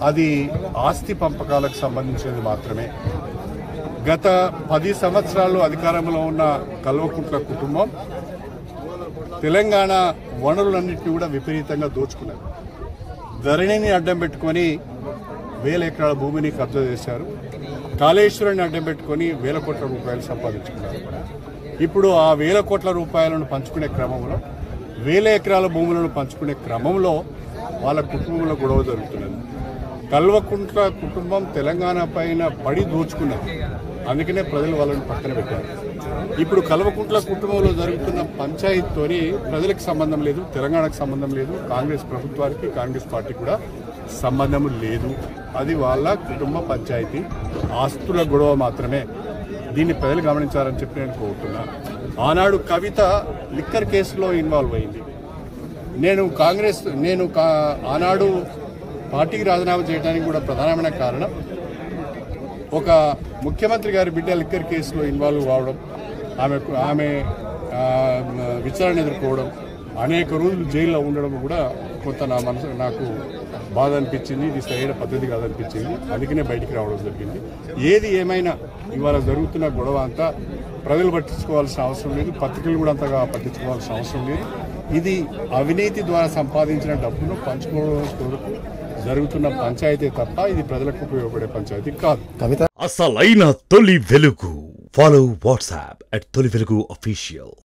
అది ఆస్తి పంపకాలకు సంబంధించినది మాత్రమే. గత 10 సంవత్సరాలు అధికారంలో ఉన్న కల్వకుంట్ల కుటుంబం తెలంగాణ వనరులన్నింటినీ కూడా విపరీతంగా దోచుకున్నారు. ధరణిని అడ్డం పెట్టుకొని 1000 ఎకరాల భూమిని కబ్జా చేశారు. కాళేశ్వరాన్ని అడ్డం పెట్టుకొని 1000 కోట్ల రూపాయలు సంపాదించుకున్నారు. ఇప్పుడు ఆ 1000 కోట్ల రూపాయలను పంచుకునే క్రమంలో 1000 ఎకరాల భూములను పంచుకునే క్రమంలో వాళ్ళ కుటుంబంలో గొడవ జరుగుతున్నది. కల్వకుంట్ల కుటుంబం తెలంగాణ పైన పడి దోచుకున్నది. అందుకనే ప్రజలు వాళ్ళని పక్కన పెట్టారు. ఇప్పుడు కల్వకుంట్ల కుటుంబంలో జరుగుతున్న పంచాయతీతోని ప్రజలకు సంబంధం లేదు, తెలంగాణకు సంబంధం లేదు, కాంగ్రెస్ ప్రభుత్వానికి కాంగ్రెస్ పార్టీకి కూడా సంబంధం లేదు. అది వాళ్ళ కుటుంబ పంచాయతీ, ఆస్తుల గొడవ మాత్రమే. దీన్ని ప్రజలు గమనించాలని చెప్పి నేను కోరుతున్నా. ఆనాడు కవిత లిక్కర్ కేసులో ఇన్వాల్వ్ అయింది. నేను ఆనాడు పార్టీకి రాజీనామా చేయడానికి కూడా ప్రధానమైన కారణం ఒక ముఖ్యమంత్రి గారి బిడ్డ లిక్కర్ కేసులో ఇన్వాల్వ్ కావడం, ఆమె విచారణ ఎదుర్కోవడం, అనేక రోజులు జైల్లో ఉండడం కూడా కొంత నాకు బాధ అనిపించింది. ఇది సరైన పద్ధతి కాదనిపించింది. అందుకనే బయటికి రావడం జరిగింది. ఏది ఏమైనా ఇవాళ జరుగుతున్న గొడవ అంతా ప్రజలు పట్టించుకోవాల్సిన అవసరం లేదు, పత్రికలు కూడా అంతగా పట్టించుకోవాల్సిన అవసరం లేదు. ఇది అవినీతి ద్వారా సంపాదించిన డబ్బును పంచుకోవడం కొరకు జరుగుతున్న పంచాయతీ తప్ప ఇది ప్రజలకు ఉపయోగపడే పంచాయతీ కాదు. అసలైన తొలి వెలుగు. ఫాలో వాట్సాప్ @తొలి వెలుగు official.